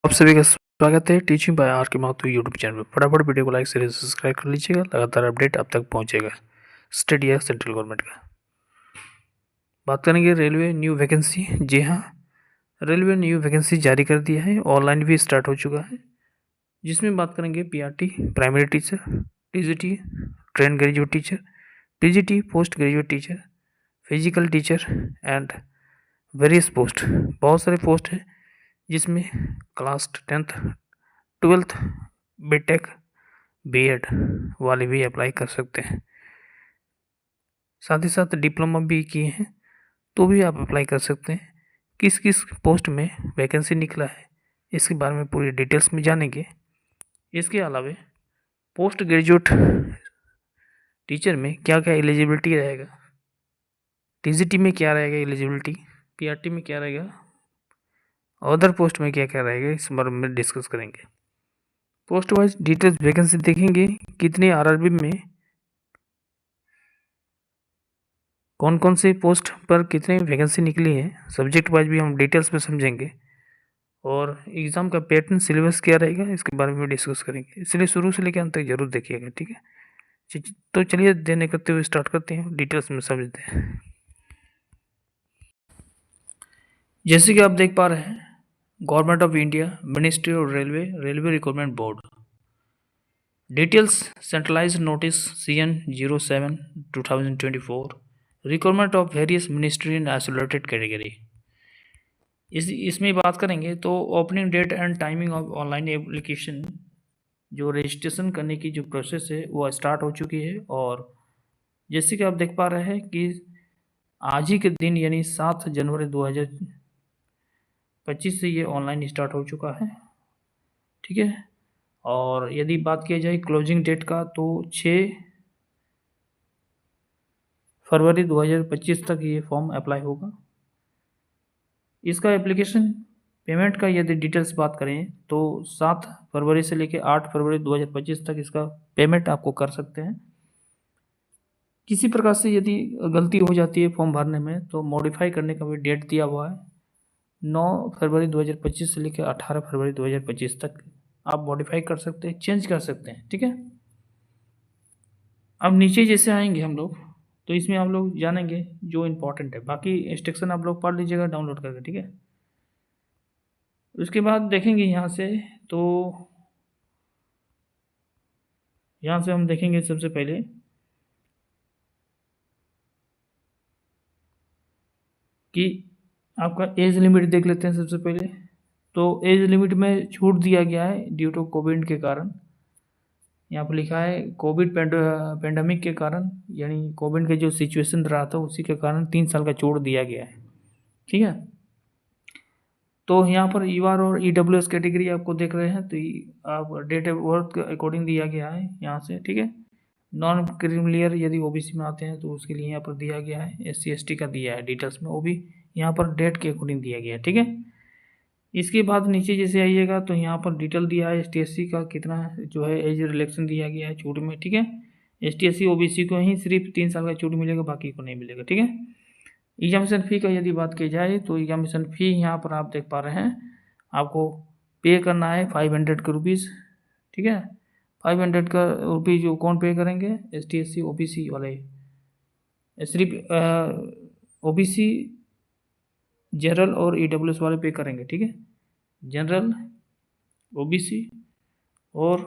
आप सभी का स्वागत है टीचिंग बाय आर के माथुर यूट्यूब चैनल पर। फटाफट वीडियो को लाइक शेयर सब्सक्राइब कर लीजिएगा, लगातार अपडेट आप तक पहुंचेगा स्टेट या सेंट्रल गवर्नमेंट का। बात करेंगे रेलवे न्यू वैकेंसी। जी हाँ, रेलवे न्यू वैकेंसी जारी कर दिया है, ऑनलाइन भी स्टार्ट हो चुका है, जिसमें बात करेंगे PRT primary teacher, TGT train graduate teacher, TGT post graduate teacher, physical teacher and various post. बहुत सारे पोस्ट हैं जिसमें class 10th 12th BTech BEd वाले भी अप्लाई कर सकते हैं। साथ ही साथ डिप्लोमा भी किए हैं तो भी आप अप्लाई कर सकते हैं। किस किस पोस्ट में वैकेंसी निकला है इसके बारे में पूरी डिटेल्स में जानेंगे। इसके अलावा पोस्ट ग्रेजुएट टीचर में क्या क्या एलिजिबिलिटी रहेगा, टीजीटी में क्या रहेगा एलिजिबिलिटी, पीआरटी में क्या रहेगा, अदर पोस्ट में क्या क्या रहेगा, इस बारे में डिस्कस करेंगे। पोस्ट वाइज डिटेल्स वैकेंसी देखेंगे, कितने आरआरबी में कौन कौन से पोस्ट पर कितने वैकेंसी निकली है, सब्जेक्ट वाइज भी हम डिटेल्स में समझेंगे, और एग्ज़ाम का पैटर्न सिलेबस क्या रहेगा इसके बारे में भी डिस्कस करेंगे। इसलिए शुरू से लेकर अंत तक जरूर देखिएगा, ठीक है। तो चलिए देने करते हुए स्टार्ट करते हैं, डिटेल्स में समझते हैं। जैसे कि आप देख पा रहे हैं, government of India, ministry of railway, railway recruitment board, details centralised notice CN 07/2024, requirement of various ministry and isolated category. इसमें बात करेंगे तो opening date and timing of online application, जो रजिस्ट्रेशन करने की जो प्रोसेस है वो स्टार्ट हो चुकी है। और जैसे कि आप देख पा रहे हैं कि आज ही के दिन यानी 7 जनवरी 2025 से ये ऑनलाइन स्टार्ट हो चुका है, ठीक है। और यदि बात किया जाए क्लोजिंग डेट का तो 6 फरवरी 2025 तक ये फॉर्म अप्लाई होगा। इसका एप्लीकेशन पेमेंट का यदि डिटेल्स बात करें तो 7 फरवरी से लेकर 8 फरवरी 2025 तक इसका पेमेंट आपको कर सकते हैं। किसी प्रकार से यदि गलती हो जाती है फॉर्म भरने में तो मॉडिफाई करने का भी डेट दिया हुआ है, 9 फरवरी 2025 से लेकर 18 फरवरी 2025 तक आप मॉडिफाई कर सकते हैं, चेंज कर सकते हैं, ठीक है। अब नीचे जैसे आएंगे हम लोग तो इसमें आप लोग जानेंगे जो इम्पोर्टेंट है, बाकी इंस्ट्रक्शन आप लोग पढ़ लीजिएगा डाउनलोड करके, ठीक है। उसके बाद देखेंगे यहाँ से, तो यहाँ से हम देखेंगे सबसे पहले कि आपका एज लिमिट देख लेते हैं। सबसे पहले तो एज लिमिट में छूट दिया गया है ड्यू टू कोविड के कारण। यहाँ पर लिखा है कोविड पेंडेमिक के कारण, यानी कोविड के जो सिचुएशन रहा था उसी के कारण 3 साल का छूट दिया गया है, ठीक है। तो यहाँ पर ईआर और EWS कैटेगरी आपको देख रहे हैं, तो आप डेट ऑफ बर्थ के अकॉर्डिंग दिया गया है यहाँ से, ठीक है। नॉन क्रीमिलियर यदि OBC में आते हैं तो उसके लिए यहाँ पर दिया गया है, SC ST का दिया है डिटेल्स में, वो भी यहाँ पर डेट के अकॉर्डिंग दिया गया है, ठीक है। इसके बाद नीचे जैसे आइएगा तो यहाँ पर डिटेल दिया है ST SC का कितना जो है एज रिलेक्शन दिया गया है छूट में, ठीक है। ST SC OBC को ही सिर्फ 3 साल का छूट मिलेगा, बाकी को नहीं मिलेगा, ठीक है। एग्जामिनेशन फ़ी का यदि बात की जाए तो एग्जामिनेशन फ़ी यहाँ पर आप देख पा रहे हैं, आपको पे करना है 500 के रुपीज़, ठीक है। 500 का रुपीज़ जो कौन पे करेंगे, ST SC OBC वाले, सिर्फ OBC जनरल और EWS वाले पे करेंगे, ठीक है। जनरल, OBC और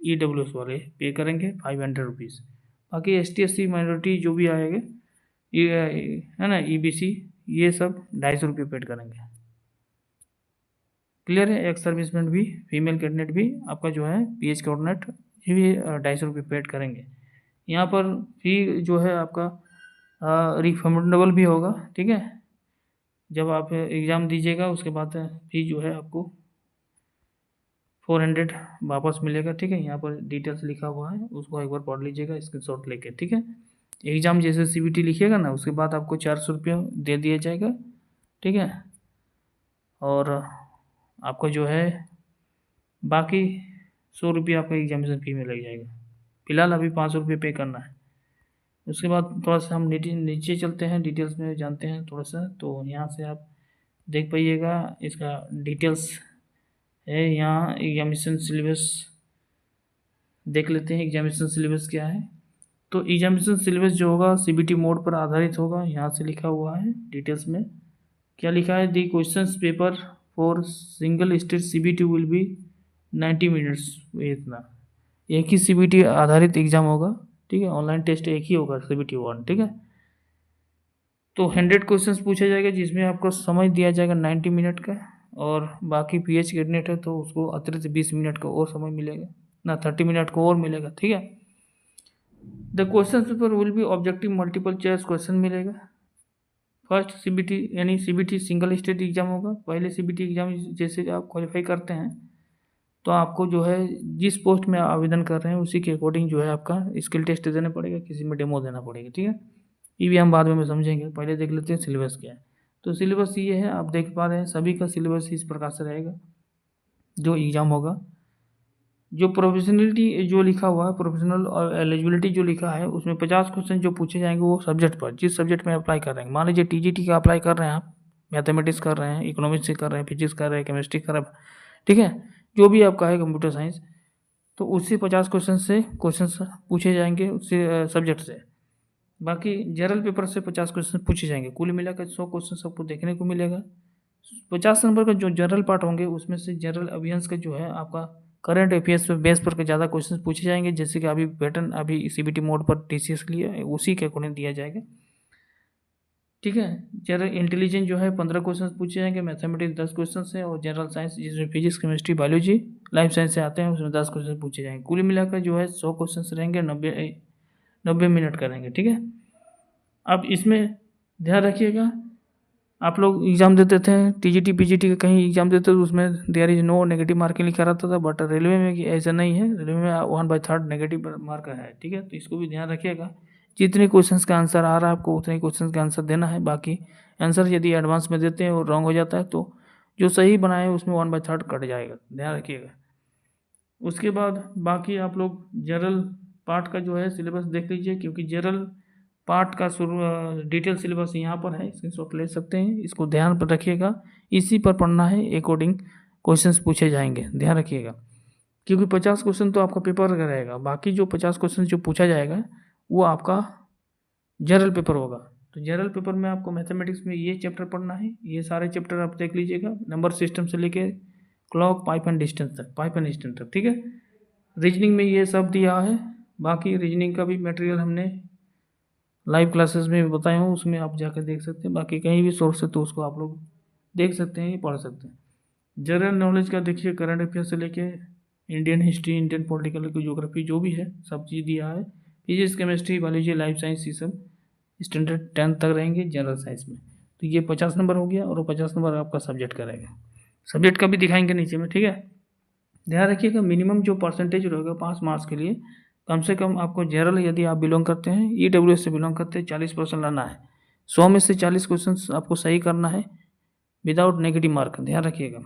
EWS वाले पे करेंगे 500 रुपीज़। बाकी ST SC माइनॉरिटी जो भी आएगा ये है ना, EBC, ये सब 250 रुपये पेड करेंगे, क्लियर है। एक्स सर्विसमैन भी, फीमेल कैंडिडेट भी आपका जो है PH कोऑर्डिनेट ये भी 250 रुपये पेड करेंगे। यहाँ पर फी जो है आपका रिफंडेबल भी होगा, ठीक है। जब आप एग्ज़ाम दीजिएगा उसके बाद फी जो है आपको 400 वापस मिलेगा, ठीक है। यहाँ पर डिटेल्स लिखा हुआ है, उसको एक बार पढ़ लीजिएगा स्क्रीनशॉट लेके, ठीक है। एग्ज़ाम जैसे CBT लिखिएगा ना उसके बाद आपको 400 रुपये दे दिया जाएगा, ठीक है। और आपको जो है बाकी 100 रुपये आपका एग्जामिनेशन फ़ी में लग जाएगा। फ़िलहाल अभी 500 रुपये पे करना है। उसके बाद थोड़ा सा हम नीचे चलते हैं, डिटेल्स में जानते हैं थोड़ा सा। तो यहाँ से आप देख पाइएगा इसका डिटेल्स है यहाँ एग्जामिनेशन सिलेबस देख लेते हैं। एग्जामिनेशन सिलेबस क्या है? तो एग्जामिनेशन सिलेबस जो होगा सीबीटी मोड पर आधारित होगा। यहाँ से लिखा हुआ है डिटेल्स में क्या लिखा है, दी questions paper for single state CBT will be 90 minutes. इतना एक ही सीबीटी आधारित एग्जाम होगा, ठीक है। ऑनलाइन टेस्ट एक ही होगा सीबीटी 1, ठीक है। तो 100 क्वेश्चंस पूछा जाएगा जिसमें आपको समय दिया जाएगा 90 मिनट का, और बाकी पीएच कैंडिडेट है तो उसको अतिरिक्त 20 मिनट का और समय मिलेगा ना, 30 मिनट को और मिलेगा, ठीक है। The question paper will be objective multiple choice question मिलेगा। फर्स्ट सीबीटी यानी सीबीटी सिंगल स्टेट एग्जाम होगा। पहले सीबीटी एग्जाम जैसे आप क्वालिफाई करते हैं तो आपको जो है जिस पोस्ट में आवेदन कर रहे हैं उसी के अकॉर्डिंग जो है आपका स्किल टेस्ट देना पड़ेगा, किसी में डेमो देना पड़ेगा, ठीक है। ये भी हम बाद में समझेंगे, पहले देख लेते हैं सिलेबस क्या है। तो सिलेबस ये है, आप देख पा रहे हैं सभी का सिलेबस इस प्रकार से रहेगा जो एग्ज़ाम होगा। जो प्रोफेशनलिटी जो लिखा हुआ है, प्रोफेशनल और एलिजिबिलिटी जो लिखा है, उसमें 50 क्वेश्चन जो पूछे जाएंगे वो सब्जेक्ट पर, जिस सब्जेक्ट में अप्लाई कर रहे हैं। मान लीजिए टीजीटी का अप्लाई कर रहे हैं आप, मैथमेटिक्स कर रहे हैं, इकोनॉमिक्स से कर रहे हैं, फिजिक्स कर रहे हैं, केमिस्ट्री कर रहे हैं, ठीक है, जो भी आपका है कंप्यूटर साइंस, तो उससे 50 क्वेश्चन पूछे जाएंगे उससे सब्जेक्ट से। बाकी जनरल पेपर से 50 क्वेश्चन पूछे जाएंगे। कुल मिलाकर 100 क्वेश्चन सबको देखने को मिलेगा। 50 नंबर का जो जनरल पार्ट होंगे उसमें से जनरल अवेयर्स का जो है आपका करंट अफेयर्स पे बेस पर ज़्यादा क्वेश्चन पूछे जाएंगे, जैसे कि अभी पैटर्न अभी सीबीटी मोड पर टीसीएस के लिए उसी के अकॉर्डिंग दिया जाएगा, ठीक है। जनरल इंटेलिजेंस जो है 15 क्वेश्चन पूछे जाएंगे, मैथमेटिक्स 10 क्वेश्चन है, और जनरल साइंस जिसमें physics chemistry biology life science से आते हैं उसमें 10 क्वेश्चन पूछे जाएंगे। कुल मिलाकर जो है 100 क्वेश्चन रहेंगे, 90 मिनट का रहेंगे, ठीक है। अब इसमें ध्यान रखिएगा, आप लोग एग्ज़ाम देते थे टीजीटी पीजीटी का कहीं एग्ज़ाम देते तो उसमें there is no negative marking लिखा रहता था, बट रेलवे में कि ऐसा नहीं है। रेलवे में 1/3 नेगेटिव मार्क है, ठीक है। तो इसको भी ध्यान रखिएगा, जितने क्वेश्चंस का आंसर आ रहा है आपको उतने क्वेश्चंस का आंसर देना है। बाकी आंसर यदि एडवांस में देते हैं और रॉन्ग हो जाता है तो जो सही बनाए उसमें 1/3 कट जाएगा, ध्यान रखिएगा। उसके बाद बाकी आप लोग जनरल पार्ट का जो है सिलेबस देख लीजिए, क्योंकि जनरल पार्ट का डिटेल सिलेबस यहाँ पर है, स्क्रीनशॉट ले सकते हैं, इसको ध्यान पर रखिएगा। इसी पर पढ़ना है, अकॉर्डिंग क्वेश्चंस पूछे जाएंगे, ध्यान रखिएगा। क्योंकि 50 क्वेश्चन तो आपका पेपर का रहेगा, बाकी जो 50 क्वेश्चन जो पूछा जाएगा वो आपका जनरल पेपर होगा। तो जनरल पेपर में आपको मैथमेटिक्स में ये चैप्टर पढ़ना है, ये सारे चैप्टर आप देख लीजिएगा, नंबर सिस्टम से लेके क्लॉक पाइप एंड डिस्टेंस तक, ठीक है। रीजनिंग में ये सब दिया है। बाकी रीजनिंग का भी मटेरियल हमने लाइव क्लासेस में बताए हूँ, उसमें आप जाकर देख सकते हैं। बाकी कहीं भी सोर्स है तो उसको आप लोग देख सकते हैं, पढ़ सकते हैं। जनरल नॉलेज का देखिए, करंट अफेयर से लेके Indian history, Indian political geography जो भी है सब चीज़ दिया है। Physics chemistry biology life science ये सब स्टैंडर्ड 10 तक रहेंगे जनरल साइंस में। तो ये 50 नंबर हो गया, और वो 50 नंबर आपका सब्जेक्ट का रहेगा। सब्जेक्ट का भी दिखाएंगे नीचे में, ठीक है। ध्यान रखिएगा, मिनिमम जो परसेंटेज रहेगा 5 मार्क्स के लिए, कम से कम आपको जनरल यदि आप बिलोंग करते हैं, ईडब्ल्यूएस से बिलोंग करते हैं, 40% लाना है। 100 में से 40 क्वेश्चन आपको सही करना है विदाउट नेगेटिव मार्क, ध्यान रखिएगा।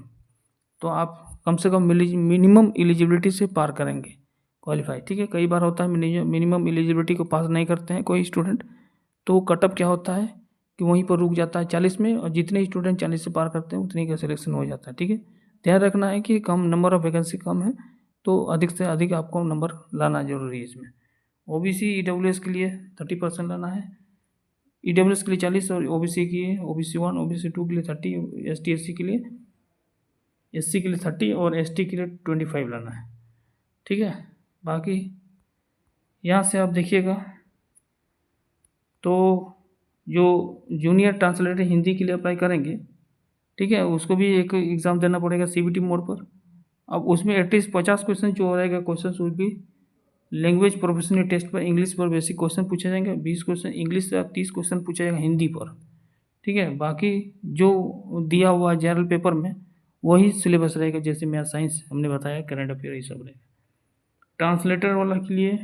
तो आप कम से कम मिनिमम एलिजिबिलिटी से पार करेंगे, क्वालिफाई, ठीक है। कई बार होता है मिनिमम एलिजिबिलिटी को पास नहीं करते हैं कोई स्टूडेंट, तो कटअप क्या होता है कि वहीं पर रुक जाता है 40 में, और जितने स्टूडेंट 40 से पार करते हैं उतने का सिलेक्शन हो जाता है, ठीक है। ध्यान रखना है कि कम नंबर ऑफ वैकेंसी कम है तो अधिक से अधिक आपको नंबर लाना जरूरी है इसमें। ओबीसी ईडब्ल्यूएस के लिए 30% लाना है, ईडब्ल्यूएस के लिए 40, और ओबीसी की ओबीसी 1 ओबीसी 2 के लिए 30, एसटी एससी के लिए 30 और एसटी के लिए 25 लाना है, ठीक है। बाकी यहाँ से आप देखिएगा, तो जो जूनियर ट्रांसलेटर हिंदी के लिए अप्लाई करेंगे, ठीक है, उसको भी एक एग्ज़ाम देना पड़ेगा सीबीटी मोड पर। अब उसमें एटलीस्ट 50 क्वेश्चन जो रहेगा question would be language professional test पर, इंग्लिश पर बेसिक क्वेश्चन पूछे जाएंगे, 20 क्वेश्चन इंग्लिश से, 30 क्वेश्चन पूछा जाएगा हिंदी पर, ठीक है। बाकी जो दिया हुआ जनरल पेपर में वही सिलेबस रहेगा, जैसे मैथ साइंस हमने बताया, करंट अफेयर ये सब रहेगा। ट्रांसलेटर वाला के लिए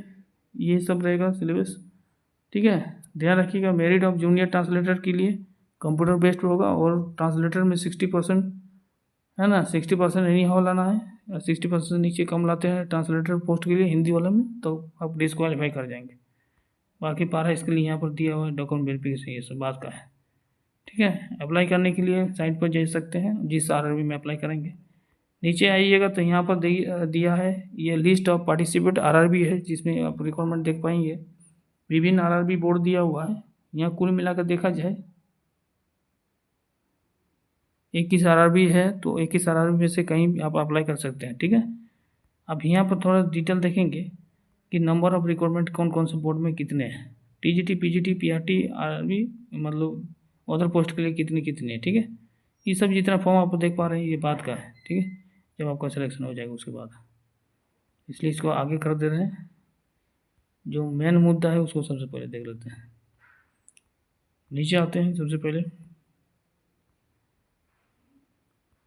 ये सब रहेगा सिलेबस, ठीक है। ध्यान रखिएगा, मेरिट ऑफ जूनियर ट्रांसलेटर के लिए कंप्यूटर बेस्ड होगा, और ट्रांसलेटर में 60% है ना, 60% एनी हाउ लाना है, 60% नीचे कम लाते हैं ट्रांसलेटर पोस्ट के लिए हिंदी वाले में तो आप डिस्क्वालीफाई कर जाएंगे। बाकी पारा इसके लिए यहाँ पर दिया हुआ है, डॉक्यूमेंट वेरिफिकेशन ये सब बात का है, ठीक है। अप्लाई करने के लिए साइट पर जा सकते हैं, जिस आरआरबी में अप्लाई करेंगे, नीचे आइएगा तो यहाँ पर दिया है ये लिस्ट ऑफ पार्टिसिपेट आरआरबी है, जिसमें आप रिक्वायरमेंट देख पाएंगे। विभिन्न आरआरबी बोर्ड दिया हुआ है। यहाँ कुल मिलाकर देखा जाए 21 आरआरबी है, तो 21 आरआरबी में से कहीं भी आप अप्लाई कर सकते हैं। ठीक है, अब यहाँ पर थोड़ा डिटेल देखेंगे कि नंबर ऑफ रिक्वायरमेंट कौन कौन से बोर्ड में कितने हैं। टीजीटी, पीजीटी, पीआरटी, आरआरबी, मतलब अदर पोस्ट के लिए कितनी कितनी है। ठीक है, ये सब जितना फॉर्म आप देख पा रहे हैं ये बात का है। ठीक है, जब आपका सिलेक्शन हो जाएगा उसके बाद, इसलिए इसको आगे कर दे रहे हैं। जो मेन मुद्दा है उसको सबसे पहले देख लेते हैं। नीचे आते हैं सबसे पहले।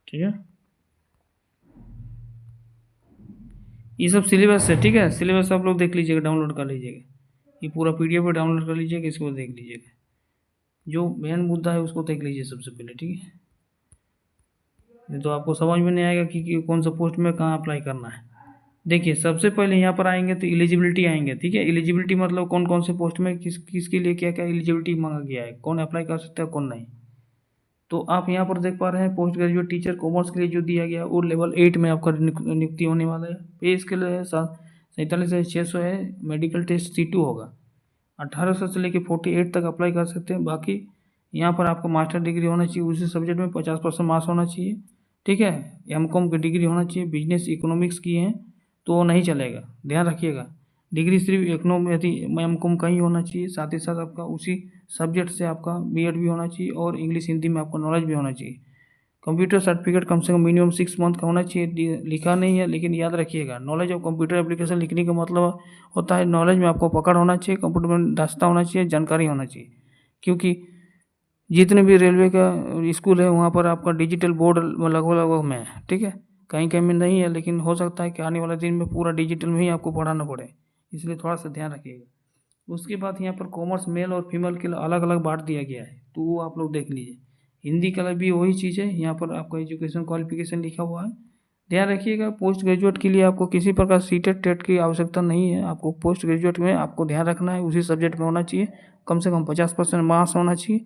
ठीक है, ये सब सिलेबस है। ठीक है, सिलेबस आप लोग देख लीजिएगा, डाउनलोड कर लीजिएगा, ये पूरा पीडीएफ पर डाउनलोड कर लीजिएगा, इसको देख लीजिएगा। जो मेन मुद्दा है उसको देख लीजिए सबसे पहले। ठीक है, नहीं तो आपको समझ में नहीं आएगा कि कौन सा पोस्ट में कहाँ अप्लाई करना है। देखिए, सबसे पहले यहाँ पर आएंगे तो एलिजिबिलिटी आएंगे। ठीक है, एलिजिबिलिटी मतलब कौन कौन से पोस्ट में किसके लिए क्या क्या एलिजिबिलिटी मांगा गया है, कौन अप्लाई कर सकता है कौन नहीं। तो आप यहाँ पर देख पा रहे हैं पोस्ट ग्रेजुएट टीचर कॉमर्स के लिए जो दिया गया वो लेवल 8 में आपका नियुक्ति होने वाला है। पे स्केल है 47,600 है। मेडिकल टेस्ट C2 होगा। 1800 से लेकर 48 तक अप्लाई कर सकते हैं। बाकी यहाँ पर आपको मास्टर डिग्री होना चाहिए, उसी सब्जेक्ट में 50% मार्क्स होना चाहिए। ठीक है, M.Com की डिग्री होना चाहिए। बिजनेस इकोनॉमिक्स की है तो वो नहीं चलेगा, ध्यान रखिएगा। डिग्री सिर्फ M.Com का ही होना चाहिए। साथ ही साथ आपका उसी सब्जेक्ट से आपका B.Ed भी होना चाहिए और इंग्लिश हिंदी में आपको नॉलेज भी होना चाहिए। कंप्यूटर सर्टिफिकेट कम से कम मिनिमम 6 मंथ का होना चाहिए। लिखा नहीं है लेकिन याद रखिएगा, नॉलेज ऑफ कंप्यूटर एप्लीकेशन लिखने का मतलब होता है नॉलेज में आपको पकड़ होना चाहिए, कंप्यूटर में दास्ता होना चाहिए, जानकारी होना चाहिए। क्योंकि जितने भी रेलवे का स्कूल है वहाँ पर आपका डिजिटल बोर्ड लगभग लगभग में है। ठीक है, कहीं कहीं में नहीं है, लेकिन हो सकता है कि आने वाले दिन में पूरा डिजिटल में ही आपको पढ़ाना पड़े, इसलिए थोड़ा सा ध्यान रखिएगा। उसके बाद यहाँ पर कॉमर्स मेल और फीमेल के लिए अलग अलग बांट दिया गया है, तो वो आप लोग देख लीजिए। हिंदी का भी वही चीज़ है, यहाँ पर आपका एजुकेशन क्वालिफिकेशन लिखा हुआ है। ध्यान रखिएगा, पोस्ट ग्रेजुएट के लिए आपको किसी प्रकार सीटेट टेट की आवश्यकता नहीं है। आपको पोस्ट ग्रेजुएट में आपको ध्यान रखना है उसी सब्जेक्ट में होना चाहिए, कम से कम 50% मार्क्स होना चाहिए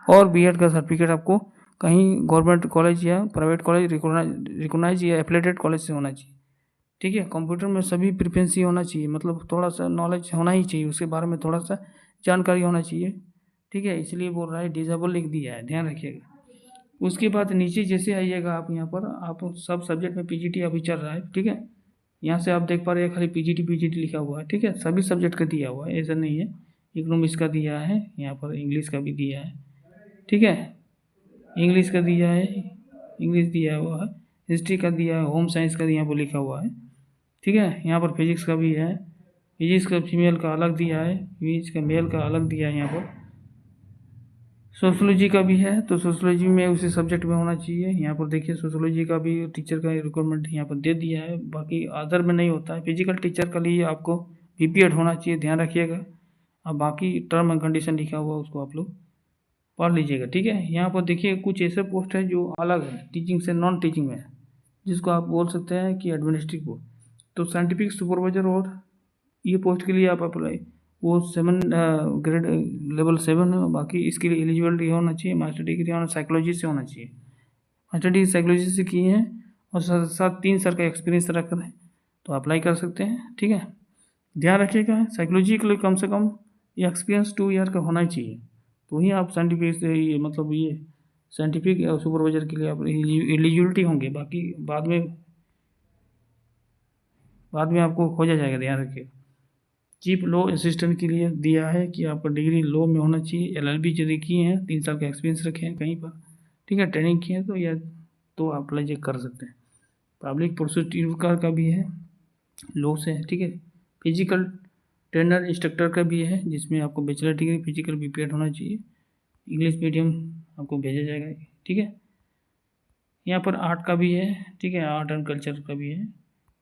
और B.Ed का सर्टिफिकेट आपको कहीं गवर्नमेंट कॉलेज या प्राइवेट कॉलेज रिकोगनाइज या एफिलेटेड कॉलेज से होना चाहिए। ठीक है, कंप्यूटर में सभी प्रिफरेंसी होना चाहिए, मतलब थोड़ा सा नॉलेज होना ही चाहिए, उसके बारे में थोड़ा सा जानकारी होना चाहिए। ठीक है, इसलिए बोल रहा है डिजेबल लिख दिया है, ध्यान रखिएगा। उसके बाद नीचे जैसे आइएगा आप, यहाँ पर आप सब सब्जेक्ट में PGT अभी चल रहा है। ठीक है, यहाँ से आप देख पा रहे हैं खाली PGT लिखा हुआ है। ठीक है, सभी सब्जेक्ट का दिया हुआ है, ऐसा नहीं है। इकोनॉमिक्स का दिया है, यहाँ पर इंग्लिश का भी दिया है। ठीक है, इंग्लिश का दिया है, इंग्लिश दिया हुआ है। हिस्ट्री का दिया है, होम साइंस का यहाँ पर लिखा हुआ है। ठीक है, यहाँ पर फिजिक्स का भी है। फिजिक्स का फीमेल का अलग दिया है, फिजिक्स का मेल का अलग दिया है। यहाँ पर सोशोलॉजी का भी है, तो सोशोलॉजी में उसी सब्जेक्ट में होना चाहिए। यहाँ पर देखिए सोशोलॉजी का भी टीचर का रिक्वायरमेंट यहाँ पर दे दिया है, बाकी अदर में नहीं होता है। फिजिकल टीचर के लिए आपको BPED होना चाहिए, ध्यान रखिएगा। अब बाकी टर्म एंड कंडीशन लिखा हुआ उसको आप लोग पढ़ लीजिएगा। ठीक है, यहाँ पर देखिए कुछ ऐसे पोस्ट है जो अलग है टीचिंग से, नॉन टीचिंग में, जिसको आप बोल सकते हैं कि एडमिनिस्ट्रेटिव पोस्ट। तो साइंटिफिक सुपरवाइजर और ये पोस्ट के लिए आप अप्लाई, वो 7 ग्रेड लेवल 7 है। बाकी इसके लिए एलिजिबिलिटी होना चाहिए, मास्टर डिग्री होना साइकोलॉजी से होना चाहिए, मास्टर डिग्री साइकोलॉजी से किए हैं और साथ साथ 3 साल का एक्सपीरियंस रख रहे हैं तो अप्लाई कर सकते हैं। ठीक है, ध्यान रखिएगा साइकोलॉजी के लिए कम से कम ये एक्सपीरियंस 2 ईयर का होना ही चाहिए, तो ही आप साइंटिफिक से ये मतलब ये साइंटिफिक सुपरवाइजर के लिए आप एलिजिबिलिटी होंगे। बाकी बाद में आपको खोजा जाएगा, ध्यान रखिएगा। चीफ लॉ असिस्टेंट के लिए दिया है कि आपका डिग्री लॉ में होना चाहिए, LLB यदि किए हैं, 3 साल का एक्सपीरियंस रखे हैं कहीं पर, ठीक है, ट्रेनिंग किए हैं तो या तो आप अप्लाई कर सकते हैं। पब्लिक प्रोसिक्यूटर का भी है, लॉ से है। ठीक है, फिजिकल ट्रेनर इंस्ट्रक्टर का भी है, जिसमें आपको बैचलर डिग्री फिजिकल BPED होना चाहिए। इंग्लिश मीडियम आपको भेजा जाएगा। ठीक है, यहाँ पर आर्ट का भी है। ठीक है, आर्ट एंड कल्चर का भी है।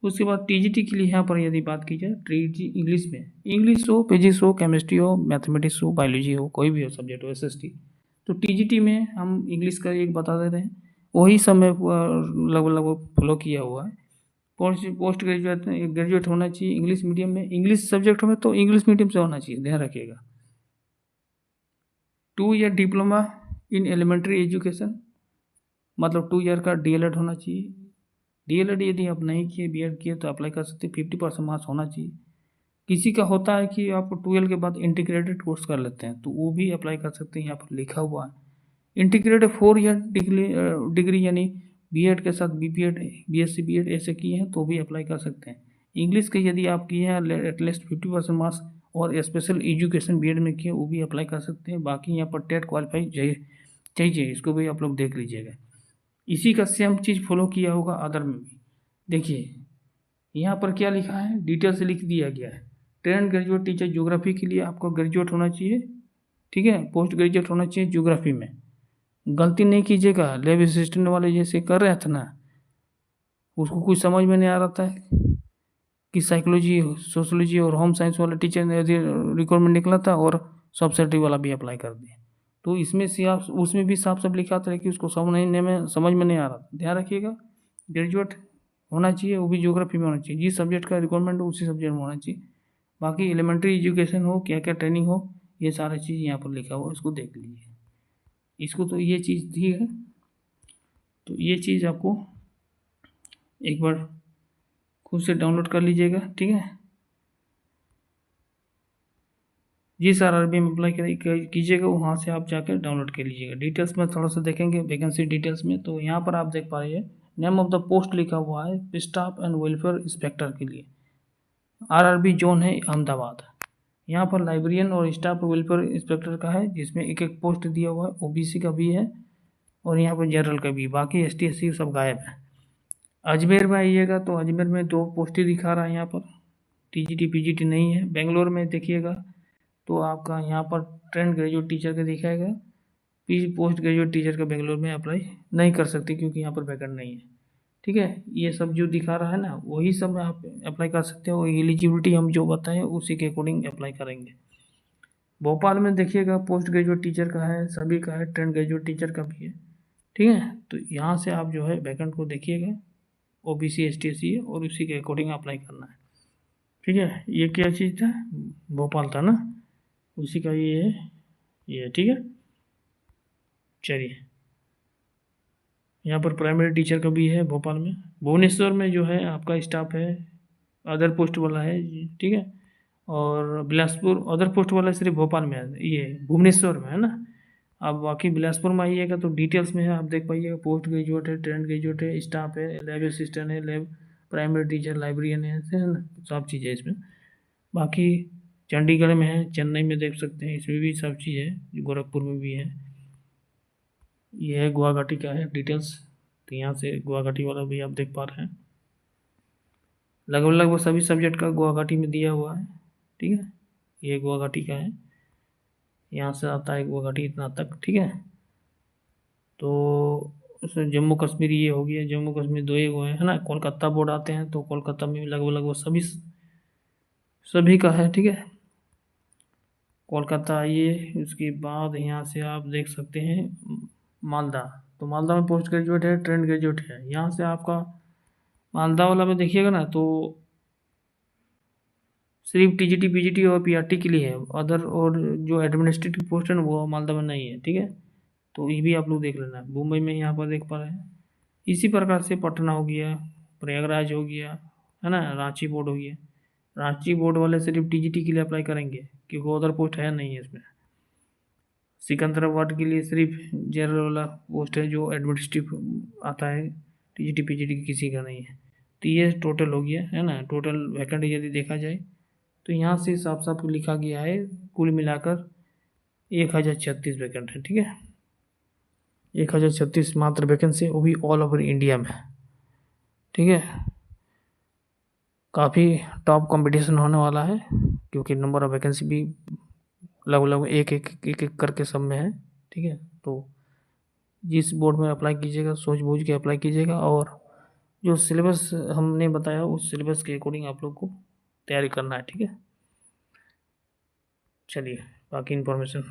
उसके बाद TGT के लिए यहाँ पर यदि बात की जाए, TGT इंग्लिश में, इंग्लिश हो, फिजिक्स हो, केमिस्ट्री हो, मैथमेटिक्स हो, बायोलॉजी हो, कोई भी हो सब्जेक्ट हो, SST, तो TGT में हम इंग्लिश का एक बता दे रहे हैं, वही समय लगभग लगभग फॉलो किया हुआ है। पोस्ट ग्रेजुएट होना चाहिए इंग्लिश मीडियम में, इंग्लिश सब्जेक्ट में तो इंग्लिश मीडियम से होना चाहिए, ध्यान रखिएगा। 2 year diploma in elementary education, मतलब 2 ईयर का DLED होना चाहिए, DLED यदि आप नहीं किए, B.Ed किए तो अप्लाई कर सकते हैं। 50% मार्क्स होना चाहिए। किसी का होता है कि आप 12 के बाद इंटीग्रेटेड कोर्स कर लेते हैं, तो वो भी अप्लाई कर सकते हैं। यहाँ पर लिखा हुआ है इंटीग्रेटेड 4 ईयर डिग्री यानी B.Ed के साथ B.Ped, BSc B.Ed ऐसे किए हैं तो भी अप्लाई कर सकते हैं। इंग्लिश के यदि आप किए हैं एटलीस्ट 50% मार्क्स और स्पेशल एजुकेशन B.Ed में किए, वो भी अप्लाई कर सकते हैं। बाकी यहाँ पर टेट क्वालिफाई चाहिए, इसको भी आप लोग देख लीजिएगा। इसी का सेम चीज़ फॉलो किया होगा अदर में भी। देखिए यहाँ पर क्या लिखा है, डिटेल से लिख दिया गया है। ट्रेंड ग्रेजुएट टीचर ज्योग्राफी के लिए आपको ग्रेजुएट होना चाहिए, ठीक है, पोस्ट ग्रेजुएट होना चाहिए ज्योग्राफी में। गलती नहीं कीजिएगा, लैब असिस्टेंट वाले जैसे कर रहे थे ना, उसको कुछ समझ में नहीं आ रहा था कि साइकोलॉजी, सोशोलॉजी और होम साइंस वाले टीचर ने रिक्वायरमेंट निकला था और सब्सिडी वाला भी अप्लाई कर दिया। तो इसमें से आप उसमें भी साफ साफ लिखा था कि उसको समझ में नहीं आ रहा था। ध्यान रखिएगा, ग्रेजुएट होना चाहिए, वो भी ज्योग्राफी में होना चाहिए। जिस सब्जेक्ट का रिक्वायरमेंट हो उसी सब्जेक्ट में होना चाहिए। बाकी एलिमेंट्री एजुकेशन हो, क्या क्या ट्रेनिंग हो, ये सारी चीज़ यहाँ पर लिखा हुआ है, इसको देख लीजिए। इसको तो ये चीज़ दी है, तो ये चीज़ आपको एक बार खुद से डाउनलोड कर लीजिएगा, ठीक है। जिस RRB में अप्लाई कीजिएगा वहाँ से आप जाकर डाउनलोड कर लीजिएगा। डिटेल्स में थोड़ा सा देखेंगे वैकेंसी डिटेल्स में, तो यहाँ पर आप देख पा रहे हैं नेम ऑफ द पोस्ट लिखा हुआ है स्टाफ एंड वेलफेयर इंस्पेक्टर के लिए। RRB जोन है अहमदाबाद। यहाँ पर लाइब्रेरियन और स्टाफ वेलफेयर इंस्पेक्टर का है, जिसमें एक एक पोस्ट दिया हुआ है। OBC का भी है और यहाँ पर जनरल का भी, बाकी ST SC सब गायब है। अजमेर में आइएगा तो अजमेर में 2 पोस्ट ही दिखा रहा है यहाँ पर, TGT PGT नहीं है। बेंगलोर में देखिएगा तो आपका यहाँ पर ट्रेंड ग्रेजुएट टीचर का दिखाएगा। पोस्ट ग्रेजुएट टीचर का बेंगलोर में अप्लाई नहीं कर सकते क्योंकि यहाँ पर वैकेंट नहीं है, ठीक है। ये सब जो दिखा रहा है ना, वही सब आप अप्लाई कर सकते हो। एलिजिबिलिटी हम जो बताएं उसी के अकॉर्डिंग अप्लाई करेंगे। भोपाल में देखिएगा पोस्ट ग्रेजुएट टीचर का है, सभी का है, ट्रेंड ग्रेजुएट टीचर का भी है, ठीक है। तो यहाँ से आप जो है वैकेंट को देखिएगा, OBC ST SC है और उसी के अकॉर्डिंग अप्लाई करना है, ठीक है। ये क्या चीज़ था, भोपाल था ना, उसी का ये है, ये ठीक है। चलिए, यहाँ पर प्राइमरी टीचर का भी है भोपाल में। भुवनेश्वर में जो है आपका स्टाफ है, अदर पोस्ट वाला है, ठीक है। और बिलासपुर अदर पोस्ट वाला सिर्फ भोपाल में है, ये भुवनेश्वर में है ना। अब बाकी बिलासपुर में आइएगा तो डिटेल्स में है, आप देख पाइएगा। पोस्ट ग्रेजुएट है, ट्रेंड ग्रेजुएट है, स्टाफ है, लैब असिस्टेंट है, लैब प्राइमरी टीचर, लाइब्रेरियन है ना, सब चीज़ है इसमें। बाकी चंडीगढ़ में है, चेन्नई में देख सकते हैं, इसमें भी सब चीज़ है, गोरखपुर में भी है। ये है गुवाहाटी का है डिटेल्स, तो यहाँ से गुवाहाटी वाला भी आप देख पा रहे हैं। लगभग सभी सब्जेक्ट का गुवाहाटी में दिया हुआ है, ठीक है। ये गुवाहाटी का है, यहाँ से आता है गुवाहाटी इतना तक, ठीक है। तो जम्मू कश्मीर ये हो गया, जम्मू कश्मीर 2 ही हुए है ना। कोलकाता बोर्ड आते हैं तो कोलकाता में भी लगभग सभी का है, ठीक है। कोलकाता आइए, उसके बाद यहाँ से आप देख सकते हैं मालदा। तो मालदा में पोस्ट ग्रेजुएट है, ट्रेंड ग्रेजुएट है। यहाँ से आपका मालदा वाला में देखिएगा ना, तो सिर्फ TGT PGT और PRT के लिए है, अदर और जो एडमिनिस्ट्रेटिव पोस्ट है ना वो मालदा में नहीं है, ठीक है। तो ये भी आप लोग देख लेना। मुंबई में यहाँ पर देख पा रहे हैं। इसी प्रकार से पटना हो गया, प्रयागराज हो गया, है ना, रांची बोर्ड हो गया। रांची बोर्ड वाले सिर्फ TGT के लिए अप्लाई करेंगे क्योंकि अदर पोस्ट है नहीं है इसमें। सिकंदराबाद के लिए सिर्फ जनरल वाला पोस्ट है जो एडमिनिस्ट्रेटिव आता है, TGT PGT किसी का नहीं है। तो ये टोटल हो गया, है ना। टोटल वैकेंट यदि देखा जाए तो यहाँ से साफ साफ लिखा गया है कुल मिलाकर 1036 वैकेंट है, ठीक है। 1036 मात्र वैकेंसी, वो भी ऑल ओवर इंडिया में, ठीक है। काफ़ी टॉप कंपटीशन होने वाला है क्योंकि नंबर ऑफ वैकेंसी भी लगभग एक करके सब में है, ठीक है। तो जिस बोर्ड में अप्लाई कीजिएगा सोच बूझ के अप्लाई कीजिएगा और जो सिलेबस हमने बताया उस सिलेबस के अकॉर्डिंग आप लोग को तैयारी करना है, ठीक है। चलिए, बाकी इन्फॉर्मेशन